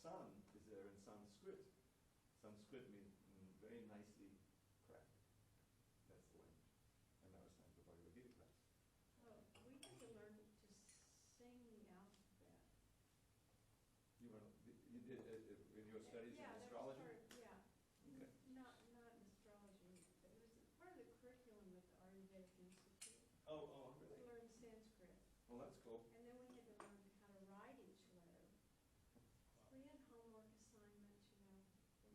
san is there in Sanskrit. Sanskrit means very nicely crafted. That's the language. And now it's time for Bhagavad Gita class. Oh, we had to learn to sing the alphabet. You did in your studies in astrology? Yeah. Okay. Not in astrology, but it was part of the curriculum at the Ayurvedic Institute. Oh, We really? learned Sanskrit. Well, that's cool. And then we had to learn how to write each letter. We had homework assignments, you know.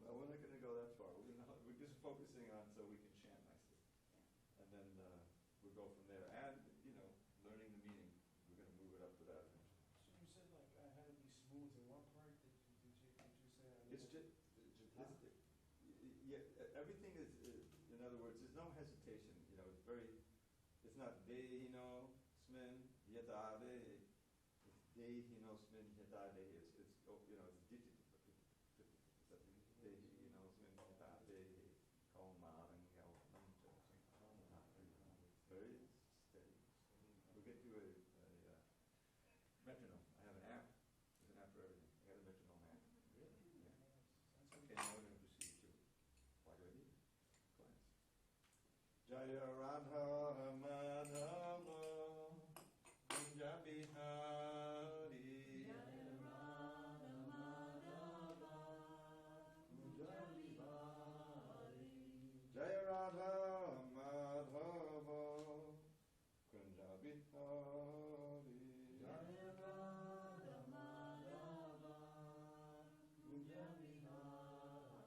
Well, we're not going to go that far. We're just focusing on so we can chant nicely. Yeah. And then we'll go from there. And, learning the meaning, we're going to move it up to that. So you said like I had to be smooth. In what part did you say? It's just, everything is, in other words, there's no hesitation. It's not Dehino Smin Yatade. It's Dehino Smin Yatade. It's digit. Dehino Smin Yatade. Very steady. We'll get you a metronome. I have an app. There's an app for everything. I got a metronome app. Really? Yeah. That's Okay, now we're going to proceed to Bhagavad Gita class. Jaya Radha Madhava Punjabi Hari. Jaya Radha Madhava Punjabi Hari. Jaya Radha Madhava Punjabi Hari. Jaya Radha Madhava Punjabi Hari.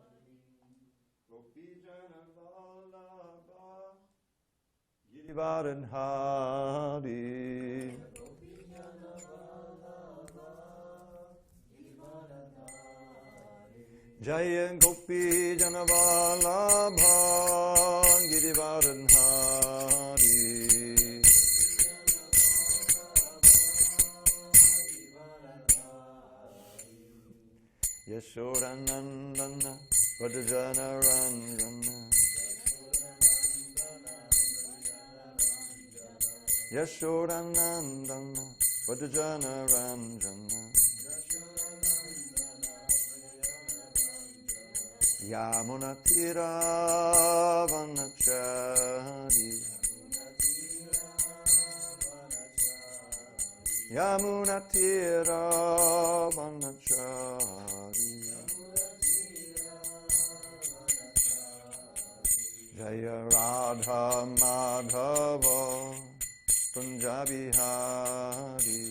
Gopi Jana Vallabha Girivaran Hari. Gopi Jana Vallabha Girivaran Hari. Jaya Gopi Jana Vallabha Girivaran Hari. Yashodanandana Vajjana Ranjana. Yashodanandana Vajjana Ranjana. Yamunatira Vanachari. Yamunatira Vanachari. Jaya Radha Madhava Punjabi Hari.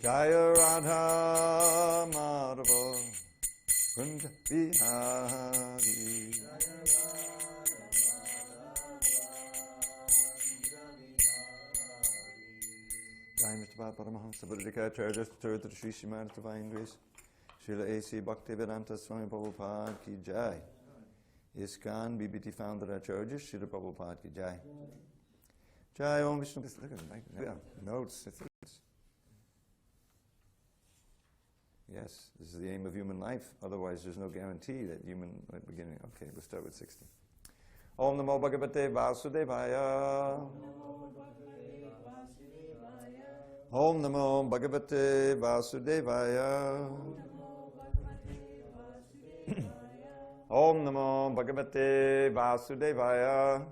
Jaya Radha Madhava Punjabi Hari. Jai Mr. Paramahamsa Buddhika Acharya Chaturthi Sri Srimad Divine Grace Srila A.C. Bhaktivedanta Swami Prabhupada Ki Jai. ISKCON BBT founder Acharya Srila Prabhupada Ki Jai. Jai Om Vishnu. Look at the notes. Yes, this is the aim of human life. Otherwise, there's no guarantee that human beginning. Okay, we'll start with 60. Om Namo Bhagavate Vasudevaya. Om Namo Bhagavate Vasudevaya. Om Namo Bhagavate Vasudevaya.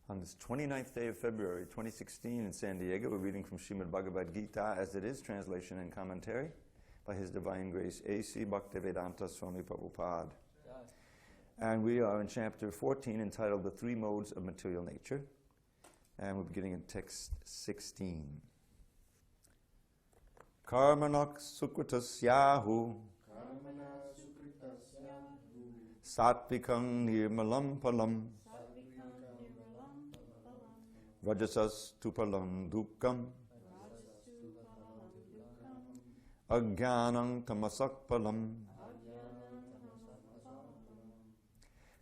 On this 29th day of February 2016 in SanDiego, we're reading from Srimad Bhagavad Gita as it is, translation and commentary by His Divine Grace A.C. Bhaktivedanta Swami Prabhupada. And we are in chapter 14 entitled The Three Modes of Material Nature. And we're beginning in text 16. Karmanak sukritasyahu satvikang nirmalam palam Rajasas tupalam dukkam Ajnanam tamasak palam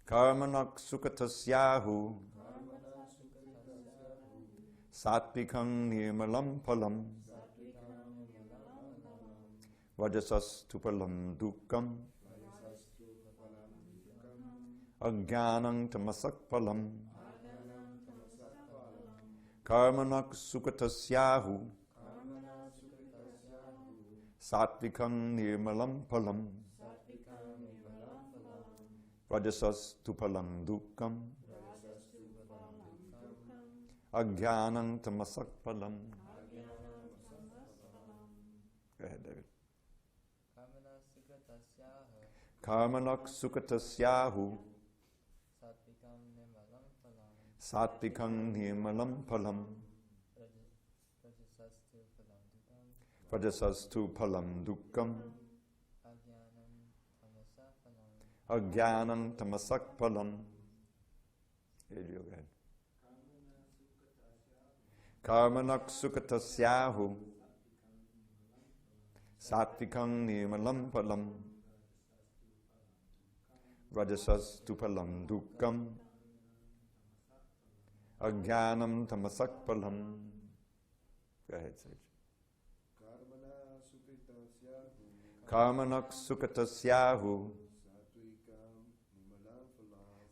Karmanak sukatasyahu Satvikam nirmalam palam Rajasas tupalam dukkam Ajnanam tamasakpalam. Karmanak sukatasyahu. Satvikam nirmalam palam. Rajasas tu palam dukkam. Ajnanam tamasakpalam. Go ahead, David. Karmanak sukatasyahu. Satvikam nirmalam palam. Rajasastu palam dukkam. Ajnanam tamasak palam. Adriel, go ahead. Karmanak sukatasyahu. Satvikam nirmalam palam. Rajasastu palam dukkam. Ajnanam tamasak palam. Go ahead, Sage. Karmanak sukatasyahu.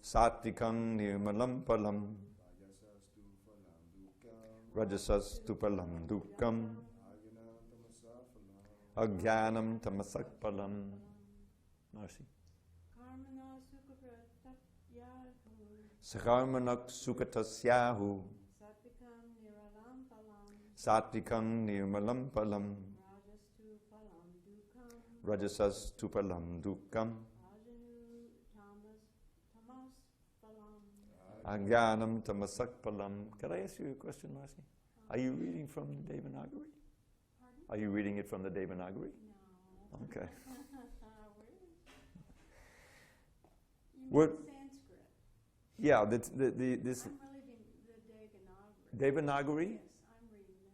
Satvikam nirmalam palam. Rajasastu palam dukkam. Ajnanam tamasak palam. Marcy. Karmanak sukatasyahu. Satvikam nirmalam palam. Rajasastu palam dukkam. Ajnanam tamasak palam. Can I ask you a question, Marcy? Are you reading from the Devanagari? Pardon? Are you reading it from the Devanagari? No. Okay. You What- mean Sanskrit? Yeah, this I'm reading the Devanagari. Devanagari. Yes, I'm reading that.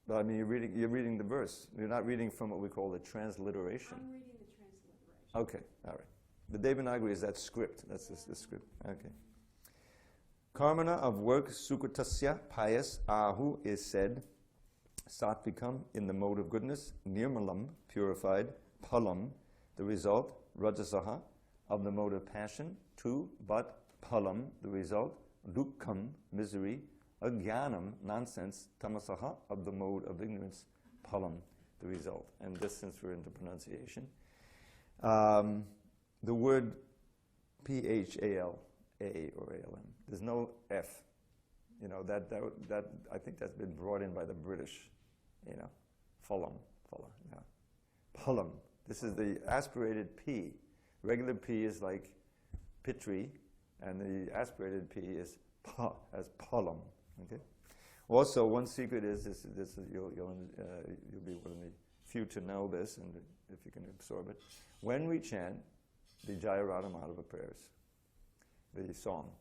But I mean, you're reading the verse. You're not reading from what we call the transliteration. I'm reading the transliteration. Okay, all right. The Devanagari is that script. That's the script. Okay. Karmana of work, sukatasya, pious, ahu is said, satvikam, in the mode of goodness, nirmalam, purified, palam, the result, rajasaha, of the mode of passion, two, but palam, the result, dukkham, misery, ajnanam, nonsense, tamasaha, of the mode of ignorance, palam, the result. And this, since we're into pronunciation, the word P-H-A-L-A or A-L-M, there's no F. You know, that I think that's been brought in by the British, you know, phalam, yeah. Palam, this is the aspirated P. Regular P is like pitri, and the aspirated P is pa, as palam, okay? Also, one secret is, you'll be one of the few to know this, and if you can absorb it. When we chant the Jaya Radha Madhava prayers, the song,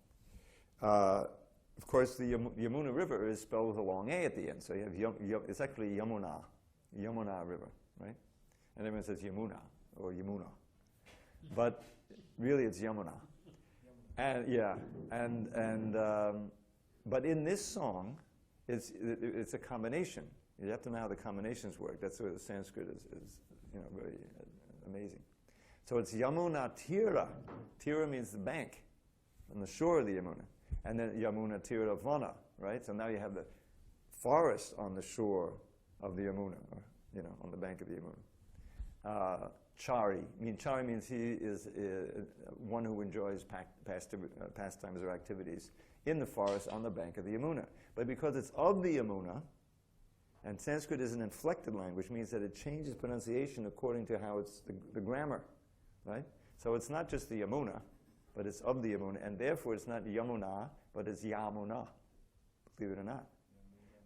of course the Yamuna River is spelled with a long A at the end, so you have it's actually Yamuna River, right? And everyone says Yamuna, or Yamuna. But really it's Yamuna. And yeah, but in this song, it's a combination. You have to know how the combinations work. That's where the Sanskrit is very amazing. So it's Yamuna Tira. Tira means the bank, on the shore of the Yamuna. And then Yamuna Tira Vana, right? So now you have the forest on the shore of the Yamuna, or, on the bank of the Yamuna. Chari. Chari means he is one who enjoys pastimes or activities in the forest on the bank of the Yamuna. But because it's of the Yamuna, and Sanskrit is an inflected language, means that it changes pronunciation according to how it's the grammar, right? So it's not just the Yamuna, but it's of the Yamuna, and therefore it's not Yamuna, but it's Yamuna, believe it or not.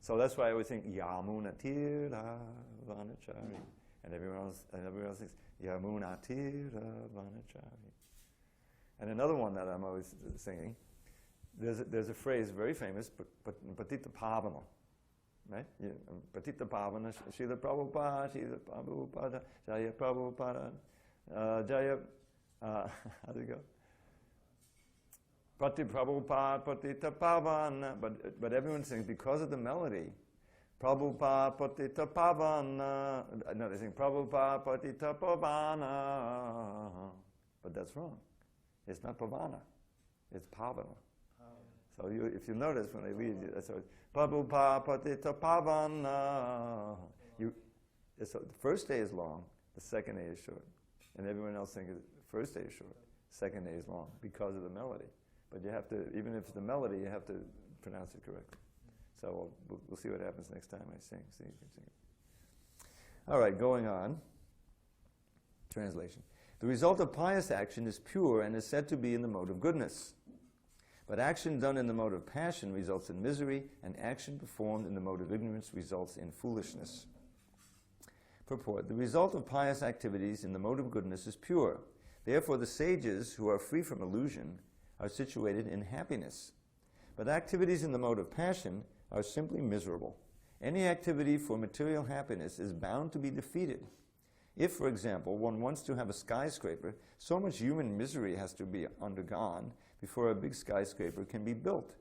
So that's why I always think Yamuna Tira Vanachari, and everyone else thinks Yamuna Tira Vanachari. And another one that I'm always singing, there's a phrase very famous, Patita Pavana, right? Patita Pavana, Srila Prabhupada, Jaya Prabhupada, Jaya, how do you go? Pati Prabhupada, Patita Pavana, but everyone sings because of the melody. Prabhupada, Patita Pavana. No, they sing Prabhupada, Patita Pavana. But that's wrong. It's not pavana, it's pavana. So if you notice when I read it, that's Prabhu patita pavana. So the first day is long, the second day is short. And everyone else thinks the first day is short, second day is long because of the melody. But you have to, even if it's the melody, you have to pronounce it correctly. So we'll see what happens next time I sing. See, you can sing it. All right, going on. Translation. The result of pious action is pure and is said to be in the mode of goodness. But action done in the mode of passion results in misery, and action performed in the mode of ignorance results in foolishness. Purport. The result of pious activities in the mode of goodness is pure. Therefore, the sages, who are free from illusion, are situated in happiness. But activities in the mode of passion are simply miserable. Any activity for material happiness is bound to be defeated. If, for example, one wants to have a skyscraper, so much human misery has to be undergone before a big skyscraper can be built.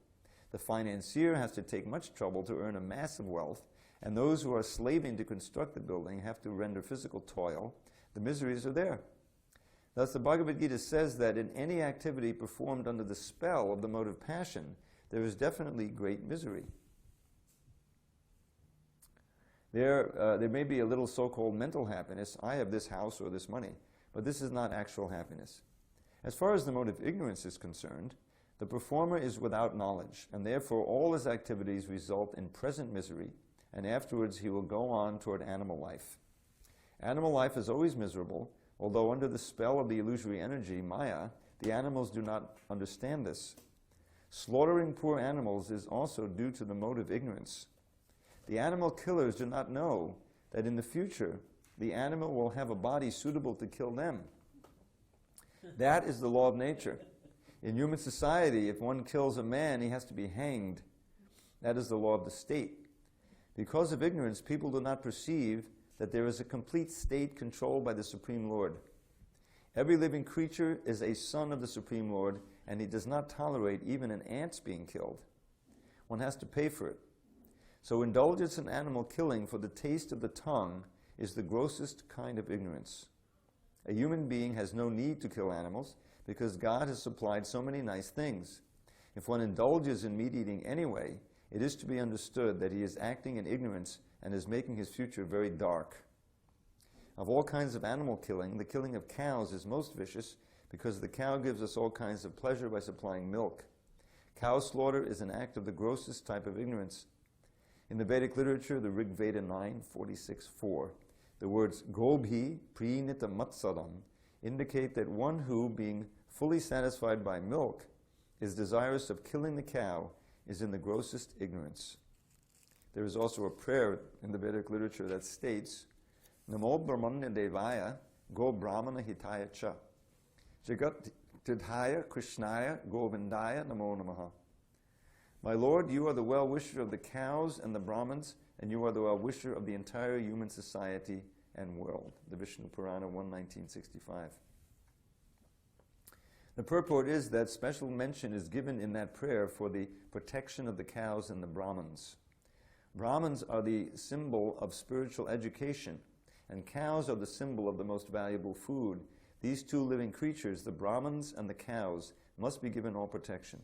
The financier has to take much trouble to earn a massive wealth, and those who are slaving to construct the building have to render physical toil. The miseries are there. Thus, the Bhagavad Gita says that in any activity performed under the spell of the mode of passion, there is definitely great misery. There may be a little so-called mental happiness. I have this house or this money, but this is not actual happiness. As far as the mode of ignorance is concerned, the performer is without knowledge, and therefore all his activities result in present misery, and afterwards he will go on toward animal life. Animal life is always miserable, although under the spell of the illusory energy, Maya, the animals do not understand this. Slaughtering poor animals is also due to the mode of ignorance. The animal killers do not know that in the future the animal will have a body suitable to kill them. That is the law of nature. In human society, if one kills a man, he has to be hanged. That is the law of the state. Because of ignorance, people do not perceive that there is a complete state controlled by the Supreme Lord. Every living creature is a son of the Supreme Lord, and he does not tolerate even an ant's being killed. One has to pay for it. So indulgence in animal killing for the taste of the tongue is the grossest kind of ignorance. A human being has no need to kill animals because God has supplied so many nice things. If one indulges in meat eating anyway, it is to be understood that he is acting in ignorance and is making his future very dark. Of all kinds of animal killing, the killing of cows is most vicious because the cow gives us all kinds of pleasure by supplying milk. Cow slaughter is an act of the grossest type of ignorance. In the Vedic literature, the Rig Veda 9:46-4, the words Gobhi Prinita Matsadam indicate that one who, being fully satisfied by milk, is desirous of killing the cow is in the grossest ignorance. There is also a prayer in the Vedic literature that states, Namo Brahmanya Devaya Go Brahmana Hitaya Cha Jagat Tidhaya Krishnaya Govindaya Namo Namaha. My Lord, you are the well-wisher of the cows and the Brahmins, and you are the well-wisher of the entire human society and world. The Vishnu Purana 1:1965. The purport is that special mention is given in that prayer for the protection of the cows and the Brahmins. Brahmins are the symbol of spiritual education, and cows are the symbol of the most valuable food. These two living creatures, the Brahmins and the cows, must be given all protection.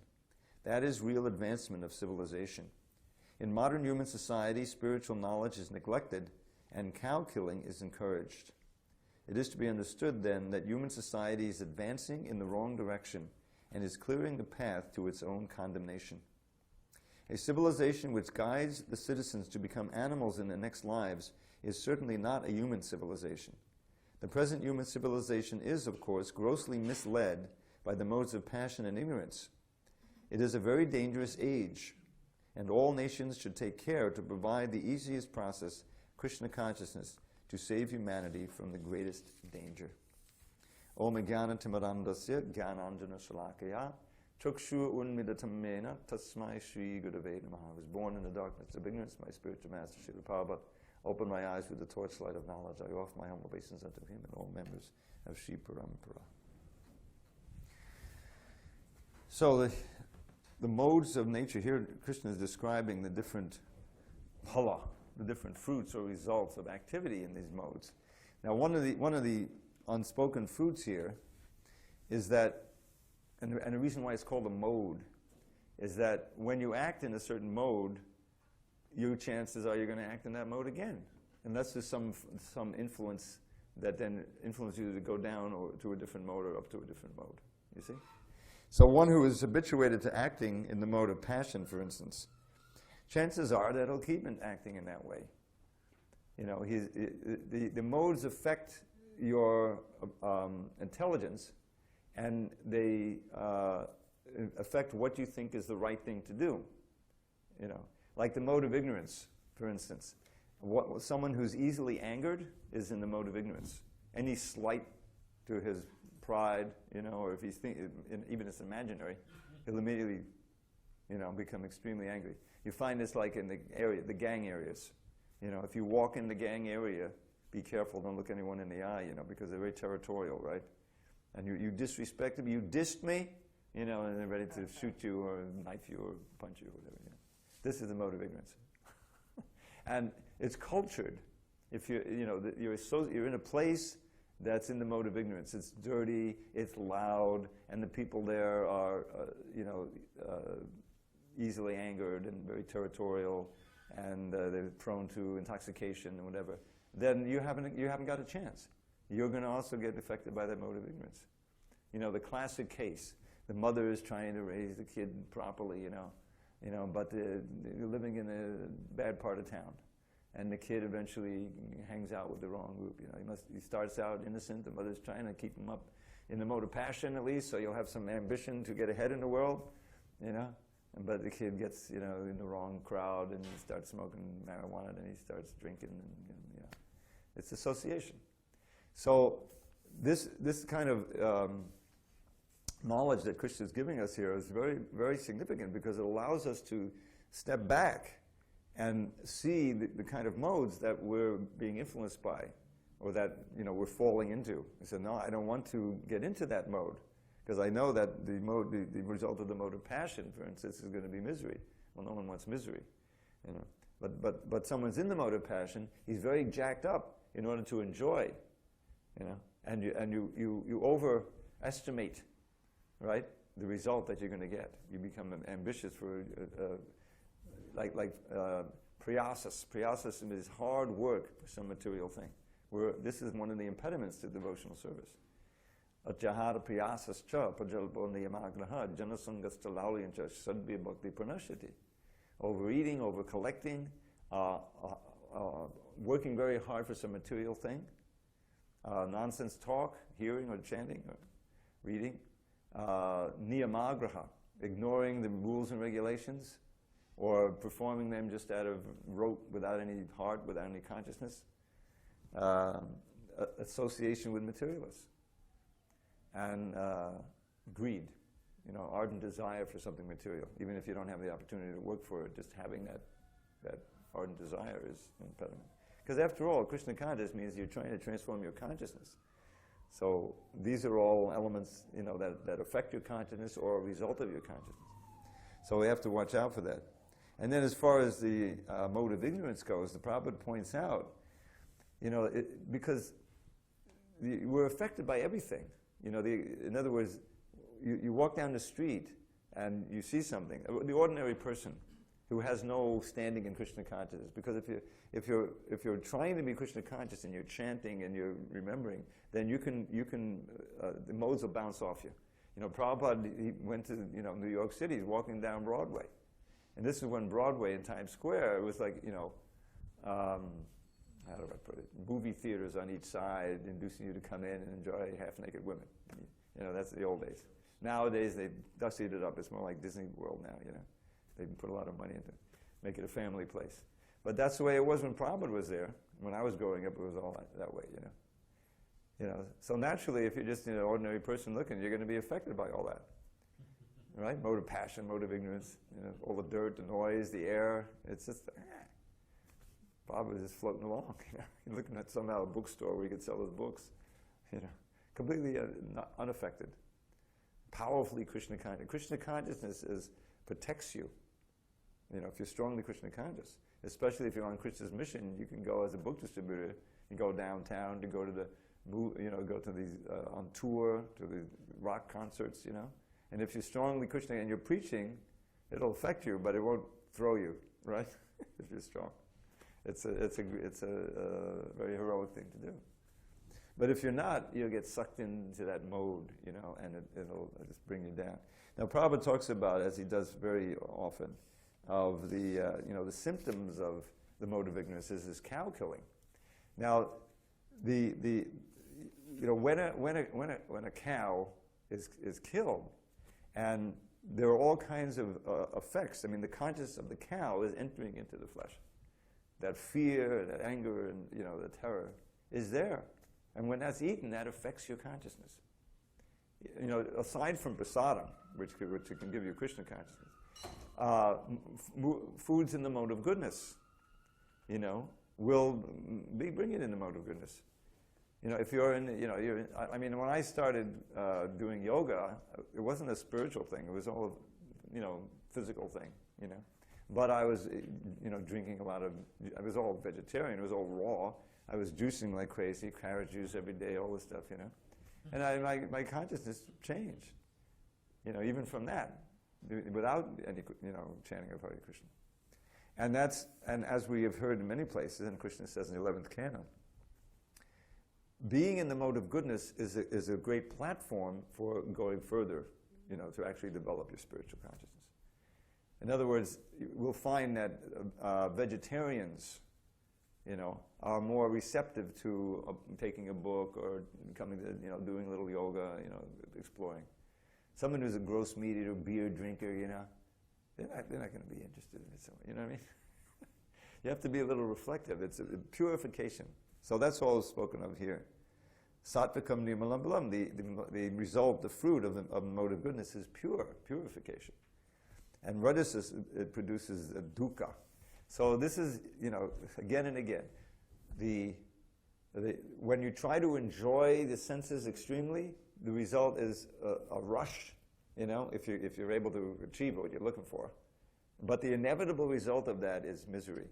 That is real advancement of civilization. In modern human society, spiritual knowledge is neglected, and cow killing is encouraged. It is to be understood, then, that human society is advancing in the wrong direction and is clearing the path to its own condemnation. A civilization which guides the citizens to become animals in their next lives is certainly not a human civilization. The present human civilization is, of course, grossly misled by the modes of passion and ignorance. It is a very dangerous age, and all nations should take care to provide the easiest process, Krishna consciousness, to save humanity from the greatest danger. Om Jnana Timarandasya Jnananjana Shalakaya Chakshu Unmidatamena Tasmai Shri Gurave Namaha. I was born in the darkness of ignorance. My spiritual master, Srila Prabhupada, opened my eyes with the torchlight of knowledge. I offer my humble obeisance unto him and all members of Shri Parampara. So the modes of nature here, Krishna is describing the different phala, the different fruits or results of activity in these modes. Now, one of the unspoken fruits here is that and the reason why it's called a mode is that when you act in a certain mode, your chances are you're going to act in that mode again. Unless there's some influence that then influences you to go down or to a different mode or up to a different mode. You see? So one who is habituated to acting in the mode of passion, for instance, chances are that he'll keep acting in that way. You know, the modes affect your intelligence, and they affect what you think is the right thing to do. You know, like the mode of ignorance, for instance. Someone who's easily angered is in the mode of ignorance. Any slight to his pride, you know, or if he's even if it's imaginary, he'll immediately, you know, become extremely angry. You find this like in the gang areas. You know, if you walk in the gang area, be careful, don't look anyone in the eye, you know, because they're very territorial, right? And you disrespected me, you dissed me, you know, and they're ready to shoot you or knife you or punch you or whatever. You know. This is the mode of ignorance. And it's cultured. If you're in a place that's in the mode of ignorance. It's dirty, it's loud, and the people there are, easily angered and very territorial, and they're prone to intoxication and whatever. Then you haven't got a chance. You're going to also get affected by that mode of ignorance. You know, the classic case: the mother is trying to raise the kid properly, but they're living in a bad part of town. And the kid eventually hangs out with the wrong group. You know, he starts out innocent. The mother's trying to keep him up in the mode of passion, at least, so you'll have some ambition to get ahead in the world. You know, but the kid gets in the wrong crowd, and he starts smoking marijuana, and he starts drinking, and it's association. So this kind of knowledge that Krishna is giving us here is very, very significant, because it allows us to step back and see the kind of modes that we're being influenced by, or that we're falling into. He said, no, I don't want to get into that mode, because I know that the result of the mode of passion, for instance, is going to be misery. Well, no one wants misery, But someone's in the mode of passion, he's very jacked up in order to enjoy, and you overestimate, right, the result that you're going to get. You become ambitious for like priyasas. Priyasas is hard work for some material thing. This is one of the impediments to devotional service. Ajahara priyasas cha prajalpo niyamagraha janasangas talalyancha sadhya bhakti pranashati. Overeating, over-collecting, working very hard for some material thing, nonsense talk, hearing or chanting or reading, niyamagraha, ignoring the rules and regulations, or performing them just out of rote, without any heart, without any consciousness, association with materialists, and greed, ardent desire for something material. Even if you don't have the opportunity to work for it, just having that ardent desire is an impediment. Because after all, Krishna consciousness means you're trying to transform your consciousness. So these are all elements, that affect your consciousness or a result of your consciousness. So we have to watch out for that. And then as far as the mode of ignorance goes, the Prabhupada points out, because we're affected by everything. In other words, you walk down the street and you see something. The ordinary person who has no standing in Krishna consciousness, because if you're trying to be Krishna conscious and you're chanting and you're remembering, then the modes will bounce off you. Prabhupada, he went to New York City. He's walking down Broadway, and this is when Broadway in Times Square was like how do I put it? Movie theaters on each side, inducing you to come in and enjoy half-naked women. That's the old days. Nowadays, they've dustied it up. It's more like Disney World now, They can put a lot of money into it, make it a family place. But that's the way it was when Prabhupada was there. When I was growing up, it was all that way, So naturally, if you're just an ordinary person looking, you're going to be affected by all that. Right? Mode of passion, mode of ignorance, all the dirt, the noise, the air. It's just, Prabhupada is just floating along. You're looking at somehow a bookstore where you could sell his books. Completely unaffected. Powerfully Krishna conscious. Krishna consciousness protects you. If you're strongly Krishna conscious, especially if you're on Krishna's mission, you can go as a book distributor. You go downtown to go to go to these on tour to the rock concerts, And if you're strongly Krishna and you're preaching, it'll affect you, but it won't throw you, right? If you're strong. It's a very heroic thing to do. But if you're not, you'll get sucked into that mode, you know, and it'll just bring you down. Now, Prabhupada talks about, as he does very often, of the, you know, the symptoms of the mode of ignorance is cow killing. Now, you know, when a cow is killed, and there are all kinds of effects. I mean, the consciousness of the cow is entering into the flesh. That fear, that anger, and, you know, the terror is there. And when that's eaten, that affects your consciousness. You know, aside from prasadam, which can give you Krishna consciousness, foods in the mode of goodness, you know, will bring it in the mode of goodness. You know, if you're in, you know, I mean, when I started doing yoga, it wasn't a spiritual thing. It was all, you know, physical thing, you know. But I was, you know, drinking a lot of, I was all vegetarian. It was all raw. I was juicing like crazy, carrot juice every day, all this stuff, you know. And my consciousness changed, you know, even from that, without any, you know, chanting of Hare Krishna. And as we have heard in many places, and Krishna says in the 11th canto, being in the mode of goodness is a great platform for going further, you know, to actually develop your spiritual consciousness. In other words, we'll find that vegetarians, you know, are more receptive to taking a book or coming to, you know, doing a little yoga, you know, exploring. Someone who's a gross meat eater, beer drinker, you know, they're not going to be interested in it. So, you know what I mean? You have to be a little reflective. It's a purification. So that's all spoken of here. Sattvikam nirmalam balam. The result, the fruit of the mode of goodness is purification. And rajas, it produces a dukkha. So this is, you know, again and again, when you try to enjoy the senses extremely, the result is a rush, you know, if you're able to achieve what you're looking for. But the inevitable result of that is misery.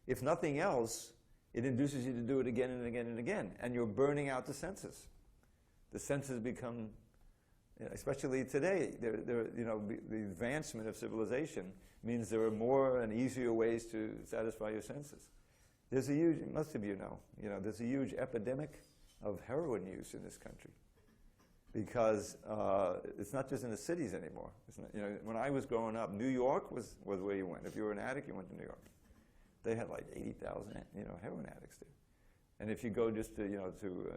If nothing else, it induces you to do it again and again and again, and you're burning out the senses. The senses become, especially today, you know, the advancement of civilization means there are more and easier ways to satisfy your senses. There's a huge, most of you know, there's a huge epidemic of heroin use in this country, because it's not just in the cities anymore. It's not, you know, when I was growing up, New York was where you went. If you were an addict, you went to New York. They had like 80,000, you know, heroin addicts there. And if you go just to, you know, to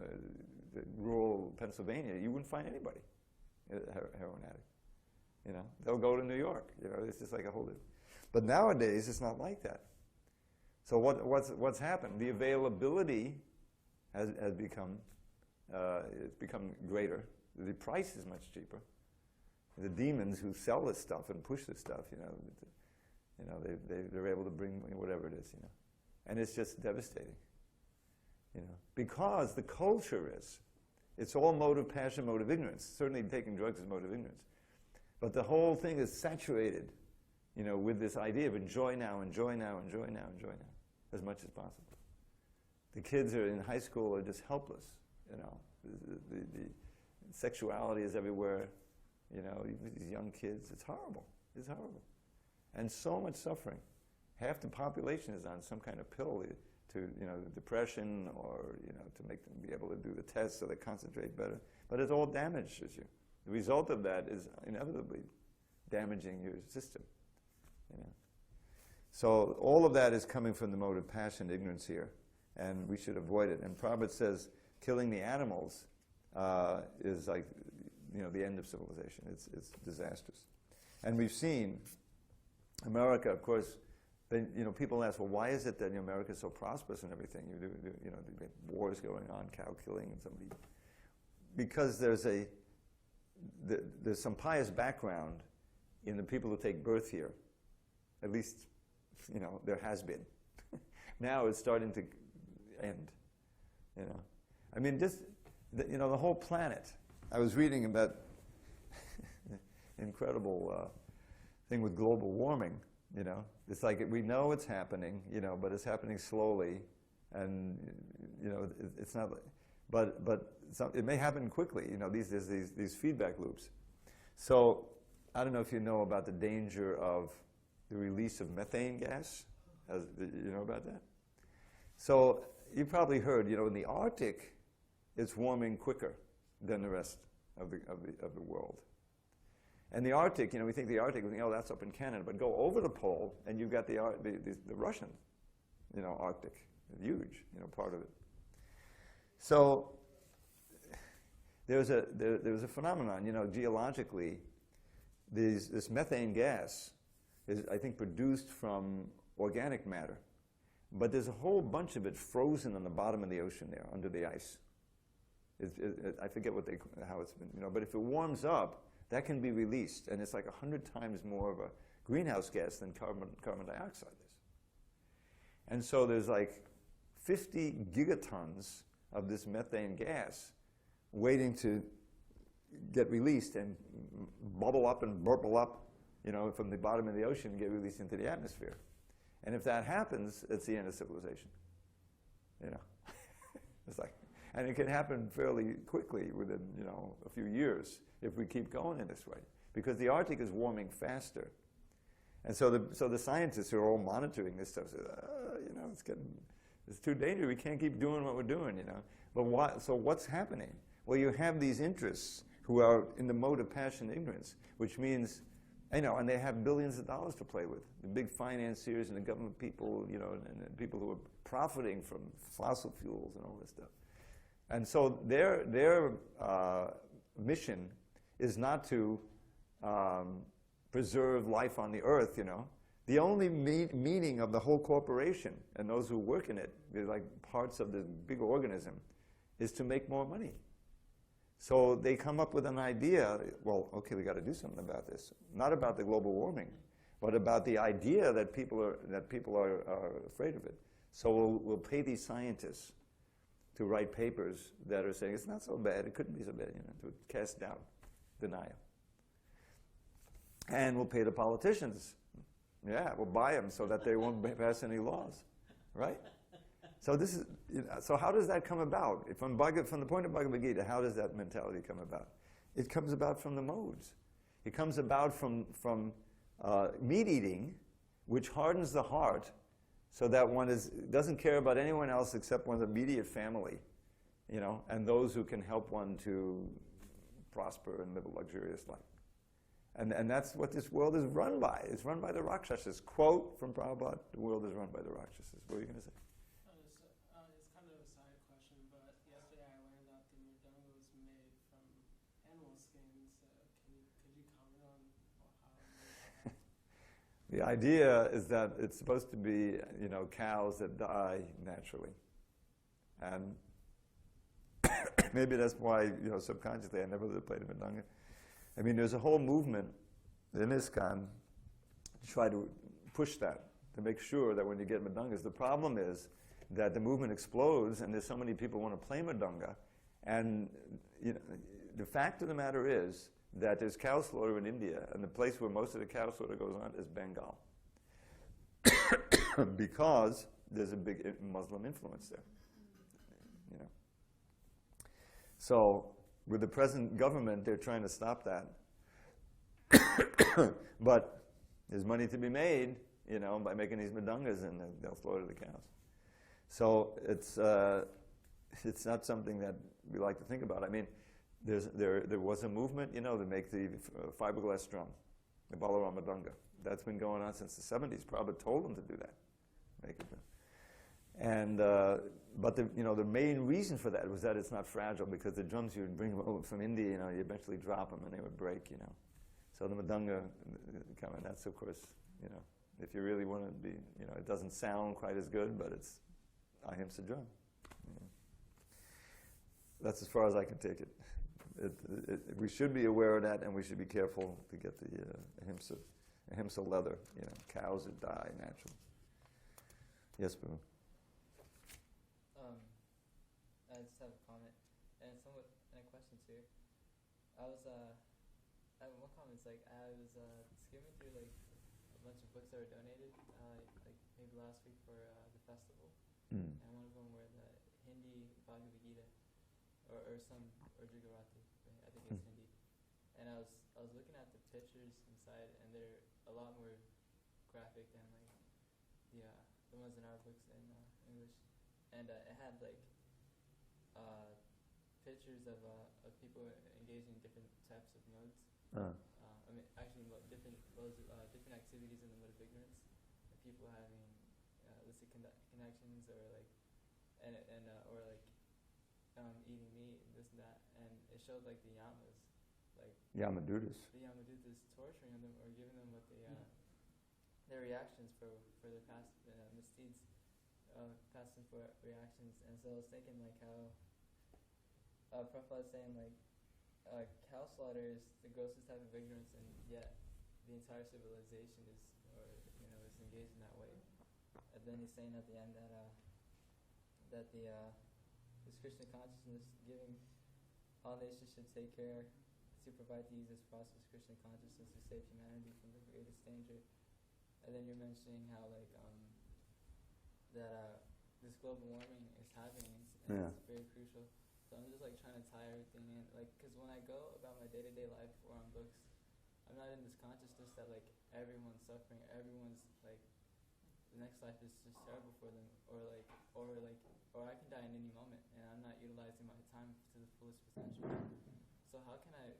rural Pennsylvania, you wouldn't find anybody, a heroin addict. You know, they'll go to New York. You know, it's just like a whole different. But nowadays, it's not like that. So what's happened? The availability has become it's become greater. The price is much cheaper. The demons who sell this stuff and push this stuff, you know, they're able to bring whatever it is, you know, and it's just devastating, you know, because the culture it's all mode of passion, mode of ignorance. Certainly, taking drugs is mode of ignorance, but the whole thing is saturated, you know, with this idea of enjoy now, enjoy now, enjoy now, enjoy now, as much as possible. The kids are in high school are just helpless, you know. The sexuality is everywhere, you know. These young kids, it's horrible. It's horrible. And so much suffering. Half the population is on some kind of pill to, you know, depression, or, you know, to make them be able to do the tests so they concentrate better. But it all damages you. The result of that is inevitably damaging your system, you know. So all of that is coming from the mode of passion, ignorance here, and we should avoid it. And Prabhupada says killing the animals is like, you know, the end of civilization. It's disastrous. And we've seen America, of course. Then, you know, people ask, well, why is it that America is so prosperous and everything? You know, wars going on, cow killing, and somebody. Because there's some pious background in the people who take birth here. At least, you know, there has been. Now it's starting to end. You know, I mean, just you know, the whole planet. I was reading about incredible thing with global warming. You know, it's like we know it's happening, you know, but it's happening slowly, and you know, it's not. But it may happen quickly. You know, there's these feedback loops. So, I don't know if you know about the danger of the release of methane gas. You know about that? So, you probably heard, in the Arctic, it's warming quicker than the rest of the world. And the Arctic, we think the Arctic, that's up in Canada, but go over the pole and you've got the Russian, Arctic, huge, part of it. So there's a phenomenon, geologically, this methane gas is, I think, produced from organic matter, but there's a whole bunch of it frozen on the bottom of the ocean there, under the ice. I forget how it's been, but if it warms up, that can be released, and it's like 100 times more of a greenhouse gas than carbon dioxide is. And so there's like 50 gigatons of this methane gas waiting to get released and bubble up and burble up, from the bottom of the ocean and get released into the atmosphere. And if that happens, it's the end of civilization. It's like, and it can happen fairly quickly within, a few years if we keep going in this way, because the Arctic is warming faster. And so the scientists who are all monitoring this stuff say, it's too dangerous. We can't keep doing what we're doing, But so what's happening? Well, you have these interests who are in the mode of passion and ignorance, which means, and they have billions of dollars to play with. The big financiers and the government people, and people who are profiting from fossil fuels and all this stuff. And so their mission is not to preserve life on the earth, The only meaning of the whole corporation and those who work in it, they're like parts of the big organism, is to make more money. So they come up with an idea, well, okay, we got to do something about this. Not about the global warming, but about the idea that people are afraid of it. So we'll pay these scientists to write papers that are saying it's not so bad, it couldn't be so bad, to cast doubt, denial. And we'll pay the politicians. Yeah, we'll buy them so that they won't pass any laws, right? So this is, so how does that come about? From the point of Bhagavad Gita, how does that mentality come about? It comes about from the modes. It comes about from meat eating, which hardens the heart, so that one doesn't care about anyone else except one's immediate family, and those who can help one to prosper and live a luxurious life. And that's what this world is run by. It's run by the Rakshasas. Quote from Prabhupada, the world is run by the Rakshasas. What are you going to say? It's kind of a side question, but yesterday I learned that the mridanga was made from animal skins. Could you comment on how? The idea is that it's supposed to be, cows that die naturally. And maybe that's why, subconsciously I never played a mridanga. I mean, there's a whole movement in ISKCON to try to push that, to make sure that when you get mridangas, the problem is that the movement explodes and there's so many people who want to play mridanga, and the fact of the matter is that there's cow slaughter in India, and the place where most of the cow slaughter goes on is Bengal. Because there's a big Muslim influence there. So with the present government, they're trying to stop that. But there's money to be made, by making these mridangas, and they'll slaughter the cows. So it's not something that we like to think about. I mean, there was a movement, to make the fiberglass drum, the Balaram mridanga. That's been going on since the 70s. Prabhupada told them to do that. Make it. And but the main reason for that was that it's not fragile, because the drums, you would bring them over from India, you eventually drop them and they would break, So the mridanga, that's of course, if you really want to be, it doesn't sound quite as good, but it's ahimsa drum. That's as far as I can take it. We should be aware of that, and we should be careful to get the ahimsa leather, cows that die naturally. Yes, Prabhu. I just have a comment and somewhat and a question too. I was one comment is I was skimming through a bunch of books that were donated maybe last week for the festival, and one of them were the Hindi Bhagavad Gita or Gujarati, right? I think it's Hindi, and I was was looking at the pictures inside, and they're a lot more graphic than like the ones in our books in English, and it had like pictures of people engaging in different types of modes. I mean, actually, different modes, different activities in the mode of ignorance. People having illicit connections, or like, or like eating meat and this and that, and it showed like the yamas, like Yamadutas. the yamadutas torturing them or giving them what their reactions for their past misdeeds, past sinful reactions. And so I was thinking like how Prabhupada is saying like cow slaughter is the grossest type of ignorance, and yet the entire civilization is engaged in that way. And then he's saying at the end that this Krishna consciousness, giving all nations should take care to provide the easiest process of Krishna consciousness to save humanity from the greatest danger. And then you're mentioning how like that this global warming is happening, and it's very crucial. So I'm just like trying to tie everything in, like, because when I go about my day-to-day life or on books, I'm not in this consciousness that like everyone's suffering, everyone's like the next life is just terrible for them, or I can die in any moment, and I'm not utilizing my time to the fullest potential. So how can I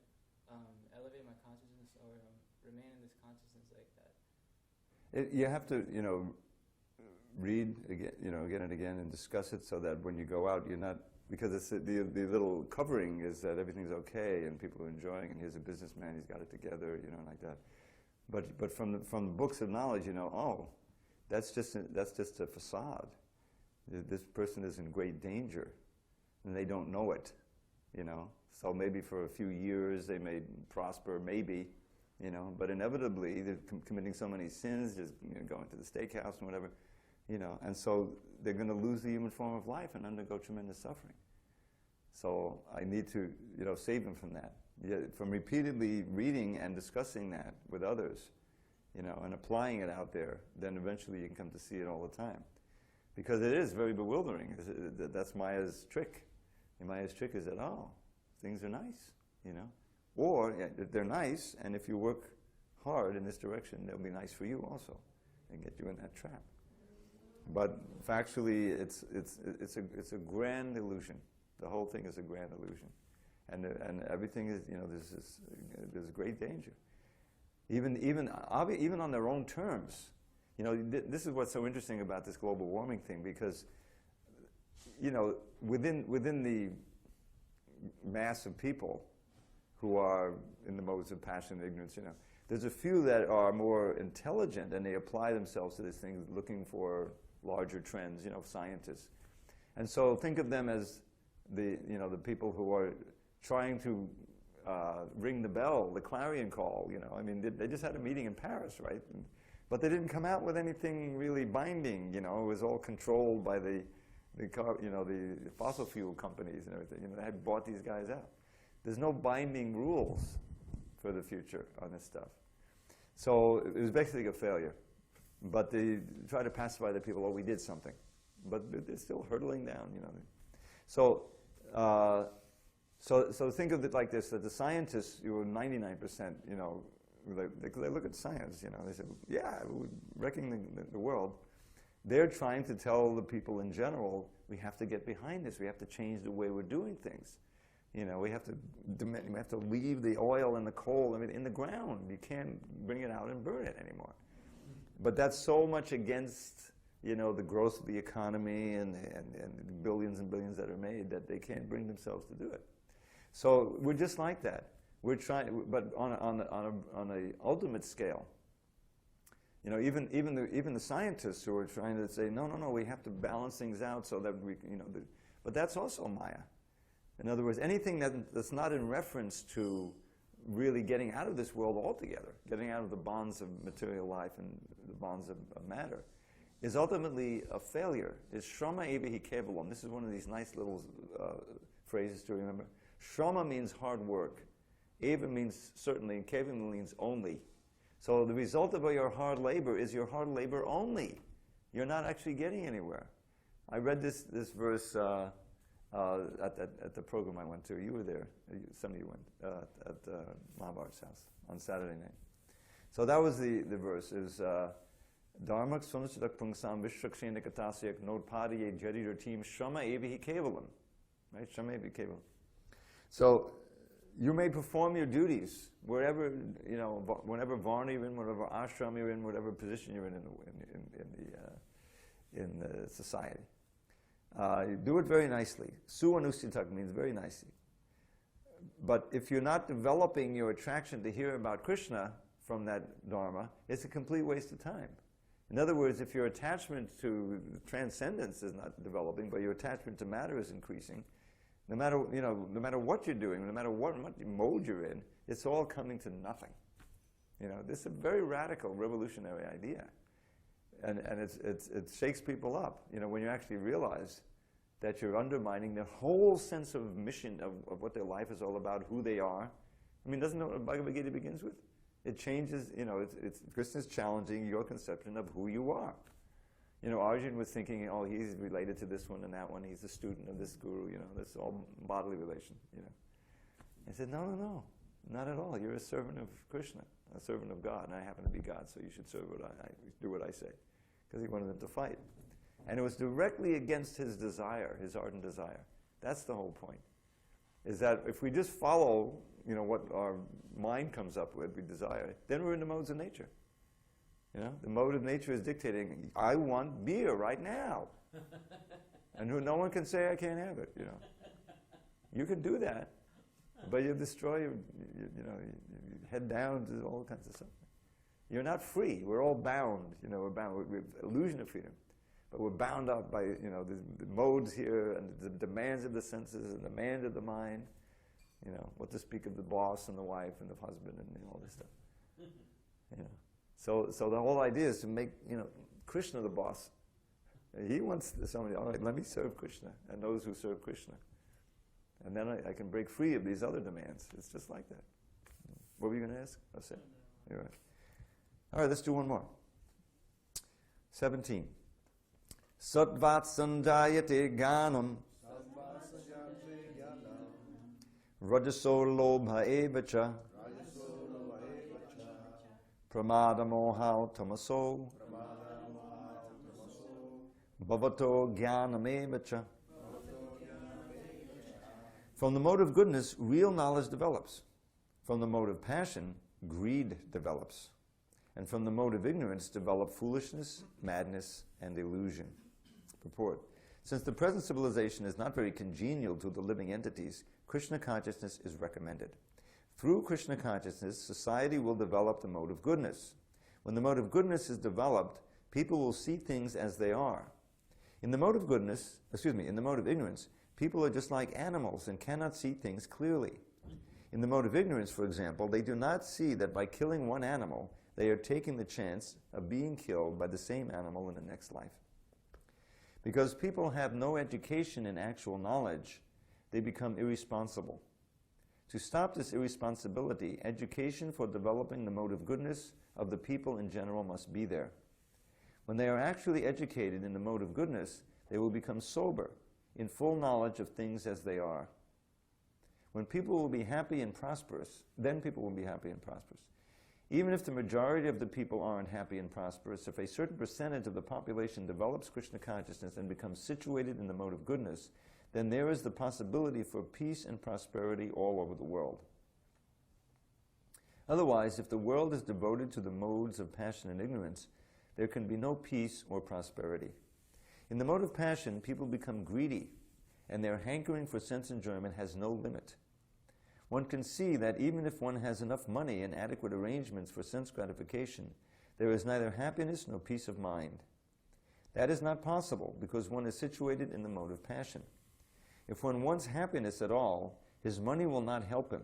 elevate my consciousness or remain in this consciousness like that? You have to, read again, again and again, and discuss it so that when you go out, you're not, because it's the little covering is that everything's okay and people are enjoying, and here's a businessman, he's got it together, like that. But from the books of knowledge, oh, that's just a facade. This person is in great danger, and they don't know it, So maybe for a few years they may prosper, maybe, but inevitably they're committing so many sins, just going to the steakhouse and whatever, and so they're going to lose the human form of life and undergo tremendous suffering. So I need to, save them from that. From repeatedly reading and discussing that with others, and applying it out there, then eventually you can come to see it all the time. Because it is very bewildering. That's Maya's trick. And Maya's trick is that, things are nice, Or they're nice, and if you work hard in this direction, they'll be nice for you also, and get you in that trap. But factually, it's a grand illusion. The whole thing is a grand illusion, and everything is, there's great danger. Even on their own terms. This is what's so interesting about this global warming thing, because, within the mass of people who are in the modes of passion and ignorance, there's a few that are more intelligent, and they apply themselves to this thing, looking for larger trends, scientists. And so think of them as the people who are trying to ring the bell, the clarion call, I mean, they just had a meeting in Paris, right? But they didn't come out with anything really binding, it was all controlled by the fossil fuel companies and everything, they had bought these guys out. There's no binding rules for the future on this stuff. So it was basically a failure. But they try to pacify the people, we did something. But they're still hurtling down, So think of it like this, that the scientists, 99%, they look at science, they say, yeah, we're wrecking the world. They're trying to tell the people in general, we have to get behind this, we have to change the way we're doing things. We have to leave the oil and the coal in the ground. You can't bring it out and burn it anymore. But that's so much against, the growth of the economy and billions and billions that are made, that they can't bring themselves to do it. So we're just like that. We're trying, but on a ultimate scale. Even the scientists who are trying to say, no, we have to balance things out so that we, but that's also Maya. In other words, anything that's not in reference to really getting out of this world altogether, getting out of the bonds of material life and the bonds of matter, is ultimately a failure. It's Shrama Evahi Kevalam. This is one of these nice little phrases to remember. Shrama means hard work. Eva means certainly, and Kevalam means only. So the result of your hard labor is your hard labor only. You're not actually getting anywhere. I read this verse at the program I went to. You were there. Some of you went at Mahabhar's house on Saturday night. So that was the verse. Is Dharmak Sunasidak Pungsam Vishrakshena Katasyak Nodpadiye Jarir Team Shama Evihi Kevalam. Right? Shama Evihi Kevalam. So you may perform your duties wherever, whenever varna you're in, whatever ashram you're in, whatever position you're in the society. You do it very nicely. Suanustitak means very nicely. But if you're not developing your attraction to hear about Krishna from that dharma, it's a complete waste of time. In other words, if your attachment to transcendence is not developing, but your attachment to matter is increasing, no matter what you're doing, no matter what mode you're in, it's all coming to nothing. This is a very radical, revolutionary idea. And it shakes people up, when you actually realize that you're undermining their whole sense of mission of what their life is all about, who they are. I mean, doesn't know what Bhagavad Gita begins with? It changes, Krishna's challenging your conception of who you are. Arjuna was thinking, oh, he's related to this one and that one, he's a student of this guru, that's all bodily relation, I said, no, not at all. You're a servant of Krishna, a servant of God, and I happen to be God, so you should serve do what I say. Because he wanted them to fight. And it was directly against his desire, his ardent desire. That's the whole point. Is that if we just follow, what our mind comes up with, we desire, then we're in the modes of nature. The mode of nature is dictating, I want beer right now. And no one can say I can't have it, You can do that, but you destroy you head down to all kinds of stuff. You're not free. We're all bound, we're bound with illusion of freedom. But we're bound up by, the modes here and the demands of the senses and the demands of the mind. What to speak of the boss and the wife and the husband and all this stuff. So the whole idea is to make, Krishna the boss. He wants somebody, all right, let me serve Krishna and those who serve Krishna. And then I can break free of these other demands. It's just like that. What were you going to ask? That's it. You're right. All right, let's do one more. 17. Sattvat sanjayate ganam rajaso lobha evacha pramada moha tamaso bhavato jnanam evacha. From the mode of goodness, real knowledge develops. From the mode of passion, greed develops. And from the mode of ignorance develop foolishness, madness, and illusion. Purport. Since the present civilization is not very congenial to the living entities, Krishna consciousness is recommended. Through Krishna consciousness, society will develop the mode of goodness. When the mode of goodness is developed, people will see things as they are. In the mode of ignorance, people are just like animals and cannot see things clearly. In the mode of ignorance, for example, they do not see that by killing one animal, they are taking the chance of being killed by the same animal in the next life. Because people have no education in actual knowledge, they become irresponsible. To stop this irresponsibility, education for developing the mode of goodness of the people in general must be there. When they are actually educated in the mode of goodness, they will become sober, in full knowledge of things as they are. When people will be happy and prosperous, then people will be happy and prosperous. Even if the majority of the people aren't happy and prosperous, if a certain percentage of the population develops Krishna consciousness and becomes situated in the mode of goodness, then there is the possibility for peace and prosperity all over the world. Otherwise, if the world is devoted to the modes of passion and ignorance, there can be no peace or prosperity. In the mode of passion, people become greedy, and their hankering for sense enjoyment has no limit. One can see that even if one has enough money and adequate arrangements for sense gratification, there is neither happiness nor peace of mind. That is not possible because one is situated in the mode of passion. If one wants happiness at all, his money will not help him.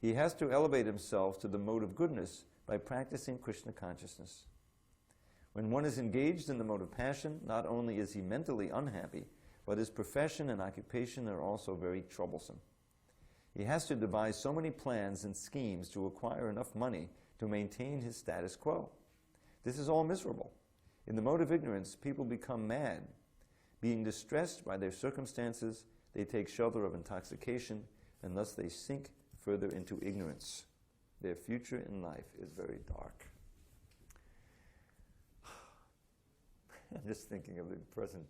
He has to elevate himself to the mode of goodness by practicing Krishna consciousness. When one is engaged in the mode of passion, not only is he mentally unhappy, but his profession and occupation are also very troublesome. He has to devise so many plans and schemes to acquire enough money to maintain his status quo. This is all miserable. In the mode of ignorance, people become mad. Being distressed by their circumstances, they take shelter of intoxication, and thus they sink further into ignorance. Their future in life is very dark. I'm just thinking of the present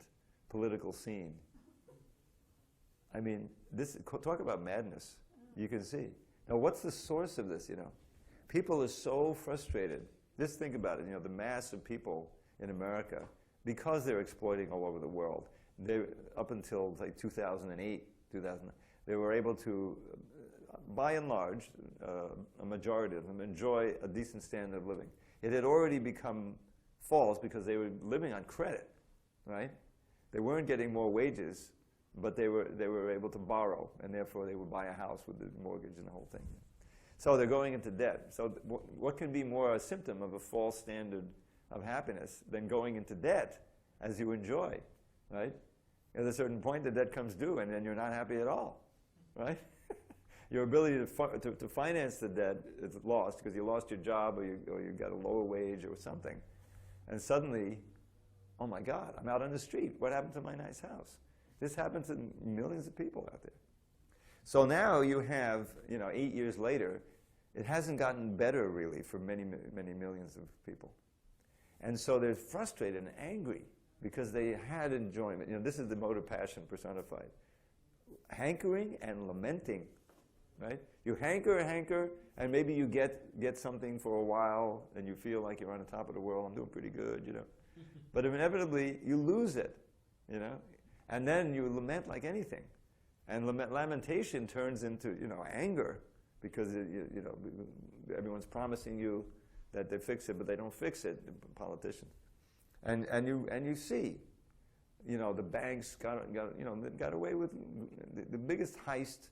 political scene. I mean, talk about madness. You can see. Now, what's the source of this, People are so frustrated. Just think about it, the mass of people in America, because they're exploiting all over the world. Up until like 2008, they were able to, by and large, a majority of them enjoy a decent standard of living. It had already become false because they were living on credit, right? They weren't getting more wages, but they were able to borrow, and therefore they would buy a house with the mortgage and the whole thing. So they're going into debt. So what can be more a symptom of a false standard of happiness than going into debt as you enjoy, right? At a certain point, the debt comes due, and then you're not happy at all, right? Your ability to finance the debt is lost because you lost your job or you got a lower wage or something. And suddenly, oh my God, I'm out on the street. What happened to my nice house? This happens to millions of people out there. So now you have, 8 years later, it hasn't gotten better really for many, many millions of people. And so they're frustrated and angry because they had enjoyment. This is the mode of passion personified. Hankering and lamenting, right? You hanker, and maybe you get something for a while, and you feel like you're on the top of the world. I'm doing pretty good, But inevitably, you lose it, And then you lament like anything. And lamentation turns into, anger, because everyone's promising you that they fix it, but they don't fix it, the politicians. And you see, the banks got away with the biggest heist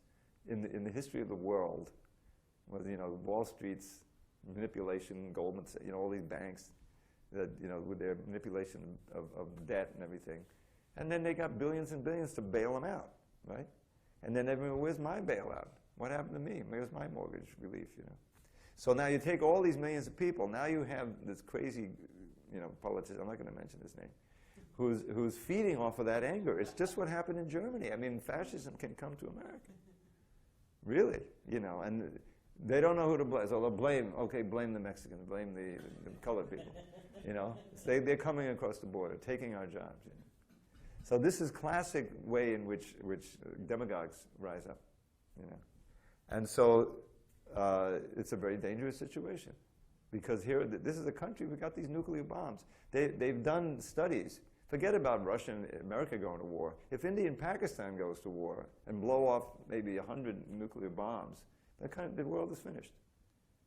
in the history of the world was, Wall Street's manipulation, Goldman Sachs, all these banks that, with their manipulation of debt and everything. And then they got billions and billions to bail them out, right? And then everyone, where's my bailout? What happened to me? Where's my mortgage relief, So now you take all these millions of people, now you have this crazy, politician, I'm not going to mention his name, who's feeding off of that anger. It's just what happened in Germany. I mean, fascism can come to America. Really, and they don't know who to blame. So they'll blame the Mexicans, blame the colored people, They're coming across the border, taking our jobs, So this is classic way in which demagogues rise up, And so it's a very dangerous situation because here, this is a country, we've got these nuclear bombs. They've done studies. Forget about Russia and America going to war. If India and Pakistan goes to war and blow off maybe 100 nuclear bombs, the world is finished.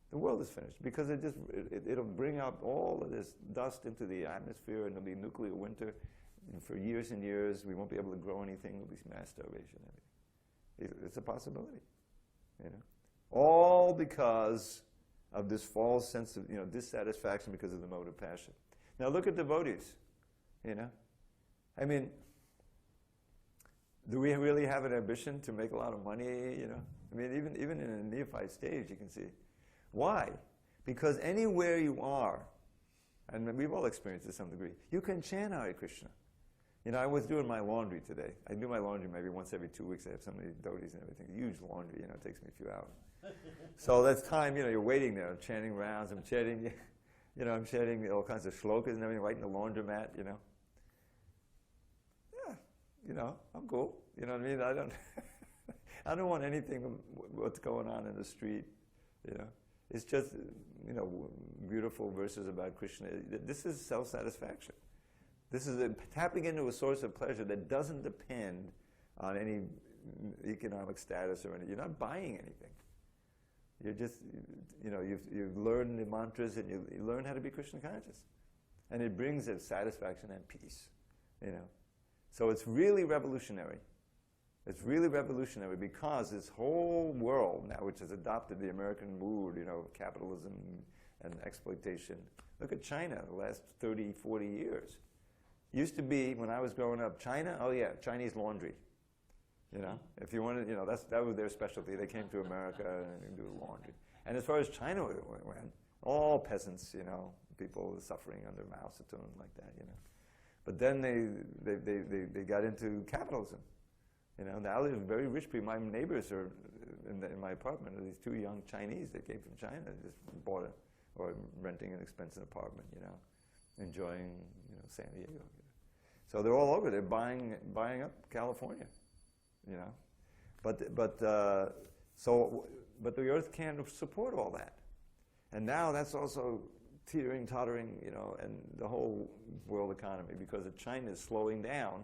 The world is finished because it'll bring out all of this dust into the atmosphere, and there'll be nuclear winter. And for years and years, we won't be able to grow anything. There'll be mass starvation. It's a possibility, All because of this false sense of, dissatisfaction because of the mode of passion. Now look at devotees, I mean, do we really have an ambition to make a lot of money, I mean, even in a neophyte stage, you can see. Why? Because anywhere you are, and we've all experienced it to some degree, you can chant Hare Krishna. I was doing my laundry today. I do my laundry maybe once every 2 weeks. I have so many devotees and everything. Huge laundry, it takes me a few hours. So that's time, you're waiting there, chanting rounds. I'm chanting, I'm chanting all kinds of shlokas and everything, right in the laundromat, Yeah, I'm cool. You know what I mean? I don't want anything of what's going on in the street, It's just, beautiful verses about Krishna. This is self-satisfaction. This is tapping into a source of pleasure that doesn't depend on any economic status or anything. You're not buying anything. You're just, you've learned the mantras and you learn how to be Krishna conscious. And it brings a satisfaction and peace, So it's really revolutionary. It's really revolutionary because this whole world now, which has adopted the American mood, capitalism and exploitation. Look at China the last 30, 40 years. Used to be, when I was growing up, China, oh yeah, Chinese laundry. If you wanted, that was their specialty. They came to America and do laundry. And as far as China went, all peasants, people suffering under Mao Zedong like that, But then they got into capitalism. You know, now there's very rich people. My neighbors are in my apartment are these two young Chinese that came from China, just bought it, or renting an expensive apartment, you know, enjoying, you know, SanDiego. You know. So they're all over. They're buying up California, you know. But the earth can't support all that. And now that's also tottering, you know, and the whole world economy, because China is slowing down.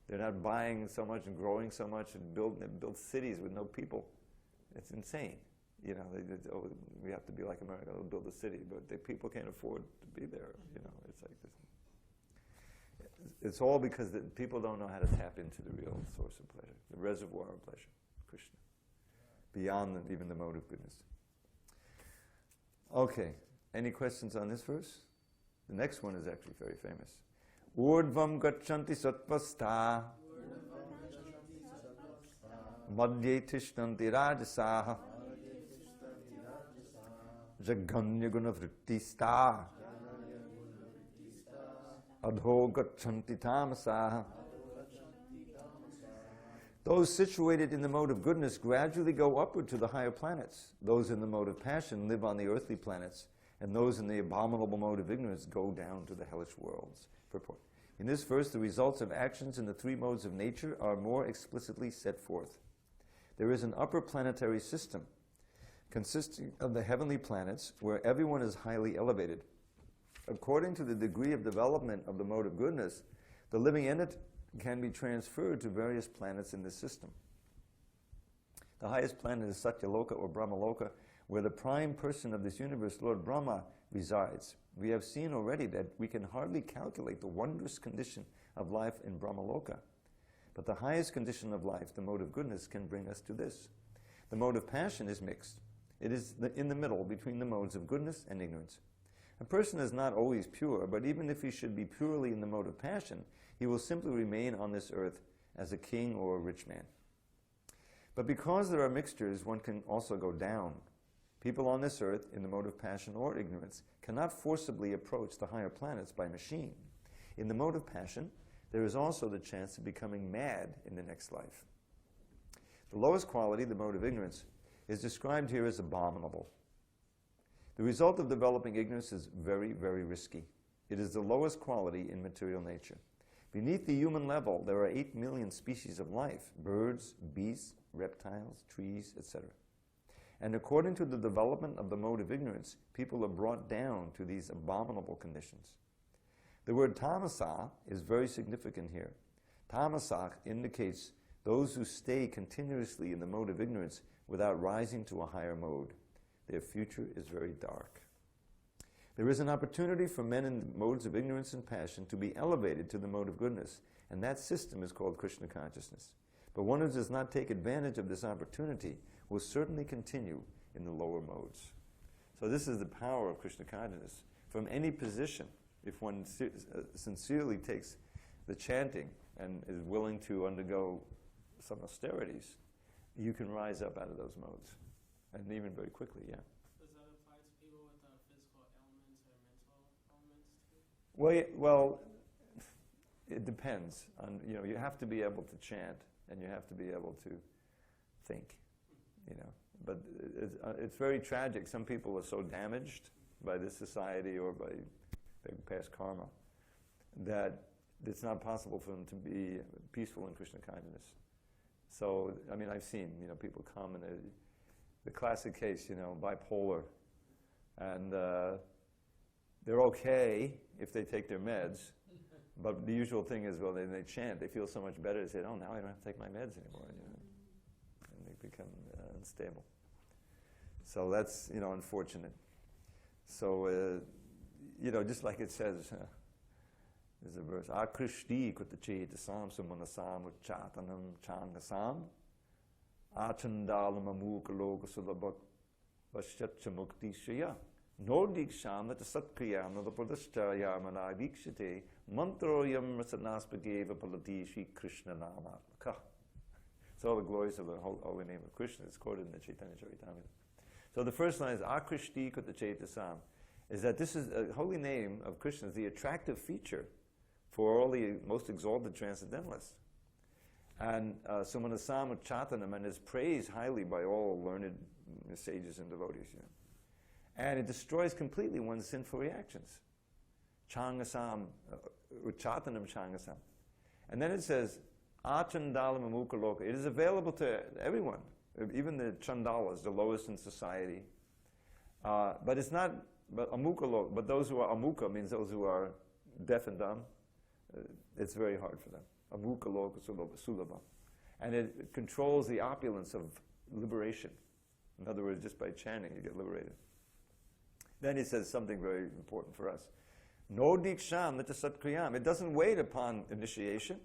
They're not buying so much and growing so much and build cities with no people. It's insane. You know, we have to be like America. They'll build a city, but the people can't afford to be there. You know, it's like this. It's all because people don't know how to tap into the real source of pleasure, the reservoir of pleasure, Krishna, beyond even the mode of goodness. Okay, any questions on this verse? The next one is actually very famous. Urdvam gachanti satvastha madhye tishnanti rajasaha jaganya guna vrittistha adho gachanti tamasaha. Those situated in the mode of goodness gradually go upward to the higher planets. Those in the mode of passion live on the earthly planets, and those in the abominable mode of ignorance go down to the hellish worlds. Purport. In this verse, the results of actions in the three modes of nature are more explicitly set forth. There is an upper planetary system consisting of the heavenly planets where everyone is highly elevated. According to the degree of development of the mode of goodness, the living entity can be transferred to various planets in this system. The highest planet is Satyaloka or Brahmaloka, where the prime person of this universe, Lord Brahma, resides. We have seen already that we can hardly calculate the wondrous condition of life in Brahmaloka. But the highest condition of life, the mode of goodness, can bring us to this. The mode of passion is mixed. It is in the middle between the modes of goodness and ignorance. A person is not always pure, but even if he should be purely in the mode of passion, he will simply remain on this earth as a king or a rich man. But because there are mixtures, one can also go down. People on this earth, in the mode of passion or ignorance, cannot forcibly approach the higher planets by machine. In the mode of passion, there is also the chance of becoming mad in the next life. The lowest quality, the mode of ignorance, is described here as abominable. The result of developing ignorance is very, very risky. It is the lowest quality in material nature. Beneath the human level, there are 8 million species of life: birds, beasts, reptiles, trees, etc. And according to the development of the mode of ignorance, people are brought down to these abominable conditions. The word tamasa is very significant here. Tamasa indicates those who stay continuously in the mode of ignorance without rising to a higher mode. Their future is very dark. There is an opportunity for men in modes of ignorance and passion to be elevated to the mode of goodness, and that system is called Krishna consciousness. But one who does not take advantage of this opportunity will certainly continue in the lower modes. So this is the power of Krishna consciousness. From any position, if one sincerely takes the chanting and is willing to undergo some austerities, you can rise up out of those modes, and even very quickly, yeah. Does that apply to people with physical ailments or mental ailments too? Well, it depends on, you have to be able to chant, and you have to be able to think, But it's very tragic. Some people are so damaged by this society or by their past karma that it's not possible for them to be peaceful in Krishna consciousness. So, I've seen, people come and the classic case, bipolar, and they're okay if they take their meds, but the usual thing is, they chant, they feel so much better, they say, oh, now I don't have to take my meds anymore, and they become unstable. So that's, unfortunate. So, just like it says, there's a verse, Akrishti kutachetasam sumanasam uchatanam changasam achandalam amukaloka sulabhat vasyatcha mukti shaya no diksham nata satkriya nata pradashchaya mana dikshate mantroyam rasanaspageva palati Shri Krishna namatmaka. So all the glories of the holy name of Krishna is quoted in the Chaitanya Charitamrita. So the first line is Akrishti kutachetasam, is that this is a holy name of Krishna, is the attractive feature for all the most exalted transcendentalists. And Sumanasama Chatanam, and is praised highly by all learned sages and devotees. You know. And it destroys completely one's sinful reactions. Changasam, Chatanam Changasam. And then it says, Achandalam Amukaloka. It is available to everyone, even the Chandalas, the lowest in society. But it's not, but Amukaloka, but those who are Amuka means those who are deaf and dumb. It's very hard for them. Amukaloka Sulabha. And it controls the opulence of liberation. In other words, just by chanting, you get liberated. Then he says something very important for us. No diksham nita satkriyam. It doesn't wait upon initiation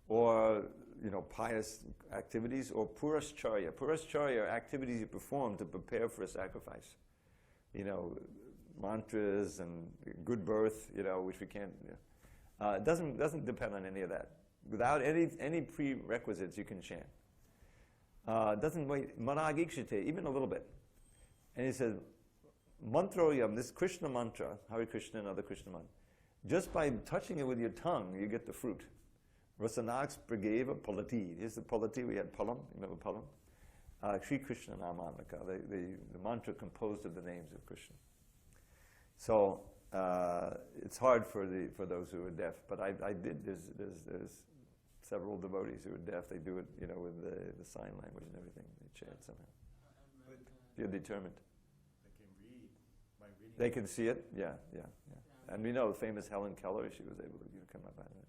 or pious activities or purascharya. Purascharya are activities you perform to prepare for a sacrifice. Mantras and good birth, which we can't. It doesn't depend on any of that. Without any prerequisites, you can chant. Doesn't wait. Managikshite, even a little bit. And he says, mantroyam, this Krishna mantra, Hare Krishna and other Krishna mantra, just by touching it with your tongue, you get the fruit. Rasanax Brigeva Palati. Here's the Palati, we had Palam, you remember Palam? Sri Krishna Namanaka, the mantra composed of the names of Krishna. So, it's hard for those who are deaf, but I did, there's several devotees who are deaf, they do it, with the sign language and everything, they chant somehow. If you're determined. They can see it, yeah. And we know the famous Helen Keller, she was able to come up out of it.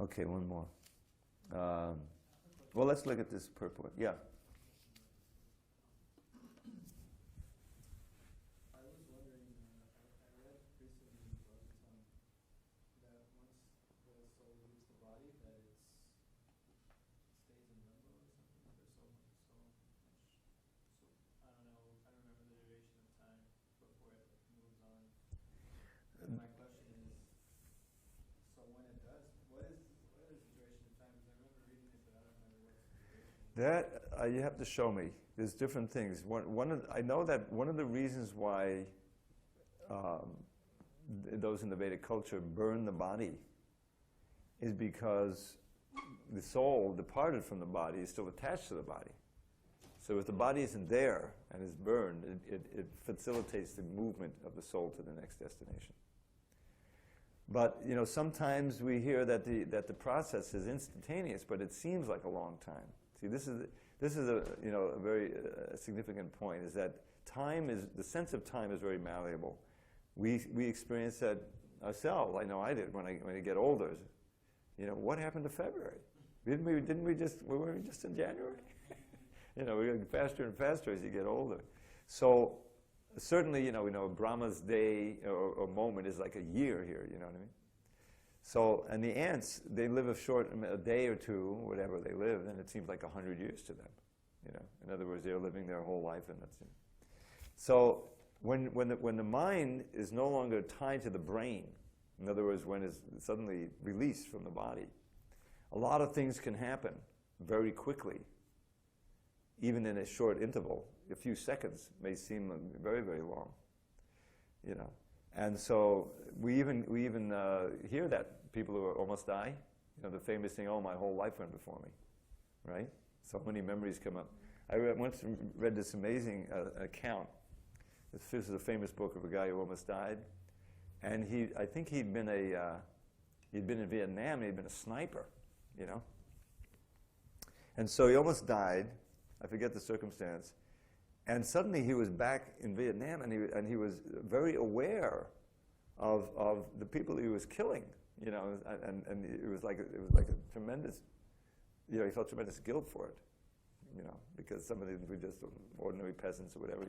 Okay, one more. Well, let's look at this purport. Yeah. I was wondering, I read recently in Bhagavad that once the soul leaves the body, that it stays in limbo or something for so much. I don't know. I don't remember the duration of time before it moves on. And my question is, so when it does, what is the duration of time? Because I remember reading it, but I don't remember what's the duration. That you have to show me. There's different things. I know that one of the reasons why those in the Vedic culture burn the body is because the soul departed from the body is still attached to the body. So if the body isn't there and is burned, it facilitates the movement of the soul to the next destination. But sometimes we hear that the process is instantaneous, but it seems like a long time. See, this is a very significant point. Is that the sense of time is very malleable. We experience that ourselves. I know I did when I get older. What happened to February? Didn't we just in January? We get faster and faster as you get older. So certainly, we know Brahma's day or moment is like a year here, you know what I mean? So, and the ants, they live a day or two, whatever they live, and it seems like 100 years to them, In other words, they're living their whole life, and that's it. So, when the mind is no longer tied to the brain, in other words, when it's suddenly released from the body, a lot of things can happen very quickly, even in a short interval. A few seconds may seem very, very long, And so we even hear that people who almost die, the famous thing, oh, my whole life went before me, right? So many memories come up. I once read this amazing account. This is a famous book of a guy who almost died, and I think he'd been in Vietnam. He'd been a sniper, And so he almost died. I forget the circumstance. And suddenly he was back in Vietnam, and he was very aware of the people he was killing, and it was like a tremendous, he felt tremendous guilt for it, because some of them were just ordinary peasants or whatever,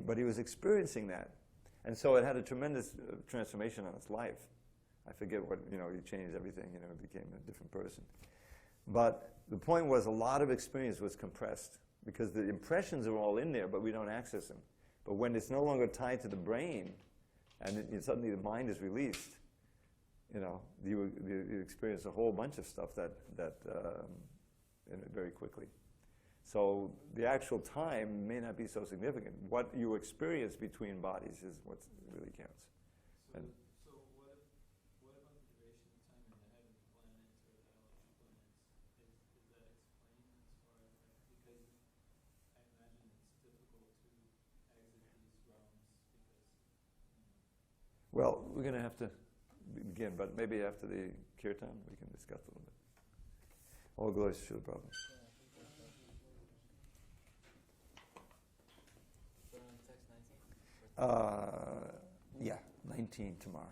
but he was experiencing that, and so it had a tremendous transformation on his life. I forget what, he changed everything, he became a different person. But the point was, a lot of experience was compressed, because the impressions are all in there, but we don't access them. But when it's no longer tied to the brain, and suddenly the mind is released, you experience a whole bunch of stuff that very quickly. So the actual time may not be so significant. What you experience between bodies is what really counts. So Well, we're going to have to begin, but maybe after the kirtan we can discuss a little bit. All glories to Srila Prabhu. Yeah, 19 tomorrow.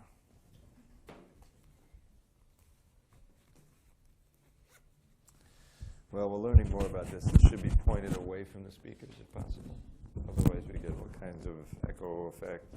Well, we're learning more about this. It should be pointed away from the speakers if possible. Otherwise we get all kinds of echo effect.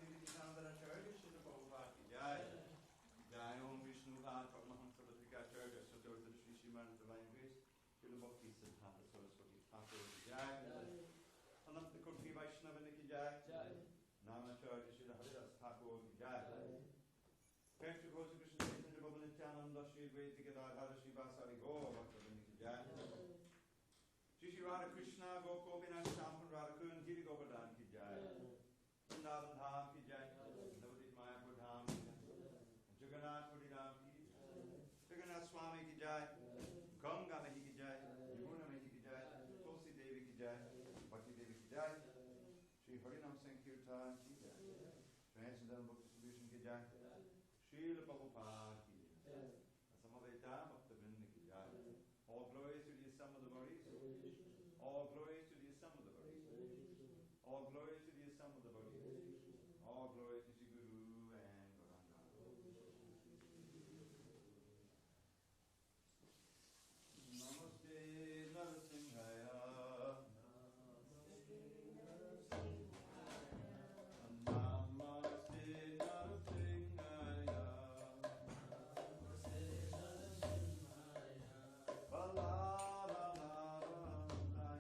Nidhi Sandharacharya Srila Prabhupada ki jai. Jai Om Vishnu Bhan Paramahamsa Bhattikacharya Satyavata Shri Sriman Divine Grace Srila Bhakti Siddhanta Saraswati Thakur ki jai. Ananta Koti Vaishnava ki jai. Namacharya Srila Haridas Thakur ki jai. Premshri Ghosa Krishna Chaitanya Prabhu Nityananda Shri Advaita Gadadhara Shri Vasari Gaur Bhaktivinoda ki jai. Shri Shri Radha Krishna Gopinath Shampan Radha Kun Giri Govardhan ki jai. Vrindavan Dham ki jai. Navadip Mayapur Dham ki jai. Jagannath Puri Dham ki jai. Jagannath Swami ki jai. Ganga Mahi ki jai. Yamuna Mahi ki jai. Tulsi Devi ki jai. Bhakti Devi ki jai. Shri Harinam Sankirtan ki jai. Transcendental Book Distribution ki jai. Srila Prabhupada ki jai. Samaveta Bhaktivinoda ki jai. All glories to the sum of the bodies. All glories to the sum of the bodies. All glories to the sum of the bodies. All glories to Sri Guru and Gauranga. Namaste Narasimhaya. Namaste Narasimhaya. Bala, bala, bala,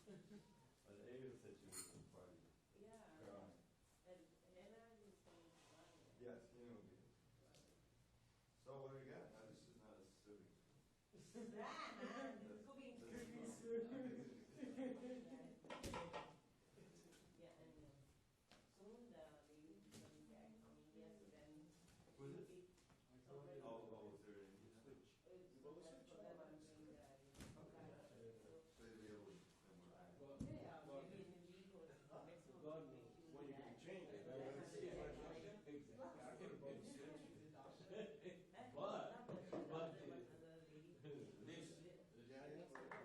Ariel said she was at the party. Yeah. Caroline. And Hannah is saying fine. Yes, you know me. So what do we got? Now, this is not a civic. This could be That's soon. Yeah, and soon the lady is coming back from India, so then Who is it? be Oh, is there any switch? so that's for them I'm doing that. So you'll be able to spend more time. Yeah, maybe in a week or next month. God she knows will when be you can back. change it. Then I have to check, like, Exactly. I can both switch. not But the doctor, but another lady. this,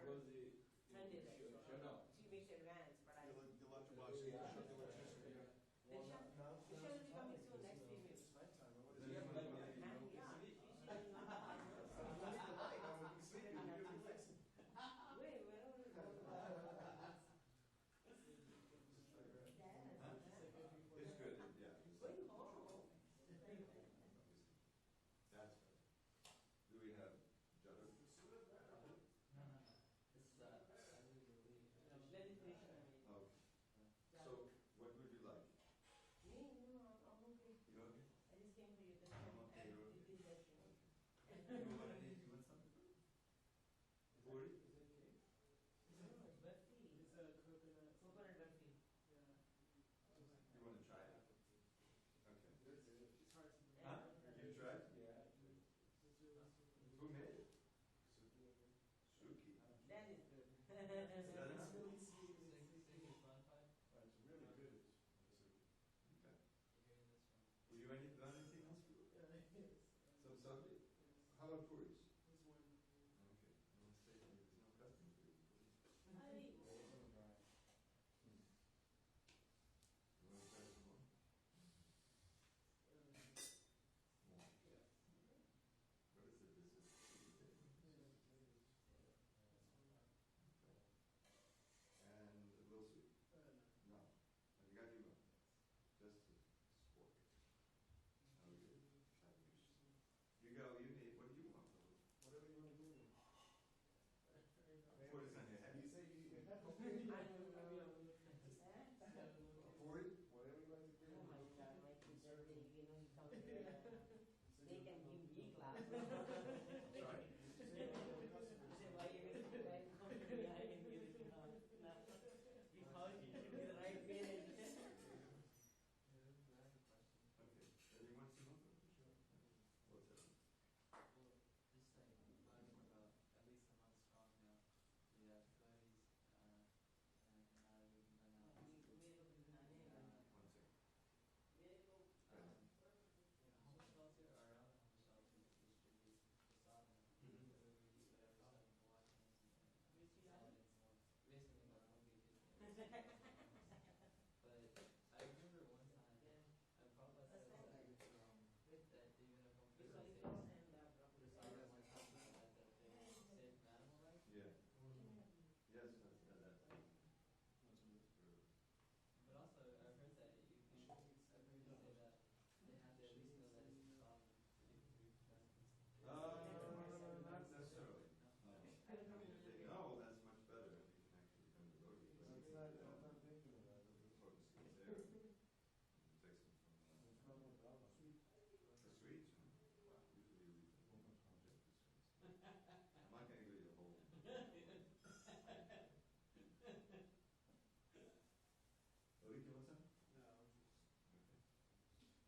was the Sunday, like, shut up. she makes advance, but I. You'll have to watch the electricity. The show will be coming soon, next 3 weeks. It's nighttime. What Then is you it? wanna go to- And yeah, she doesn't know how I know. I would be sleeping. You're doing this. Wait, where are we going? Huh? Dad. It's good, yeah. Going home. That's good. Do we have Jada? This is Legislation, I mean. Oh, so what would you like? Me, no, I'm okay. You okay? I just came for you this I'm time. okay, you're Did okay. this session. You want any, you want something? 40? Is it cake? No, it's birthday. It's a coconut. Coconut birthday. Yeah. You want to try it? Okay. It's hard to believe. Huh? You tried? Yeah. It's really super. Who made it? Suki. That is good. Is that It's enough? really sweet. It's really good. Okay. Will you any, done anything else? So, Sunday? How about Puris? This one. Okay. No mistake, there's no custom for you. Hey. You want to try some more? More. What is it? This is. And a little sweet. No. Have you got you one? Just a sport. Okay. You go, you need, what do you want? Whatever you want to do. What is on your head? You say you. I don't know. Huh? 40? Whatever you like to do. Oh my God, my kid's birthday, you know, he comes here. They can give me class. Sorry? He said, why you going to come to me? I can give it to her. No. Because he should be the right parent. Okay. And you want some more? Sure. What's that? One second.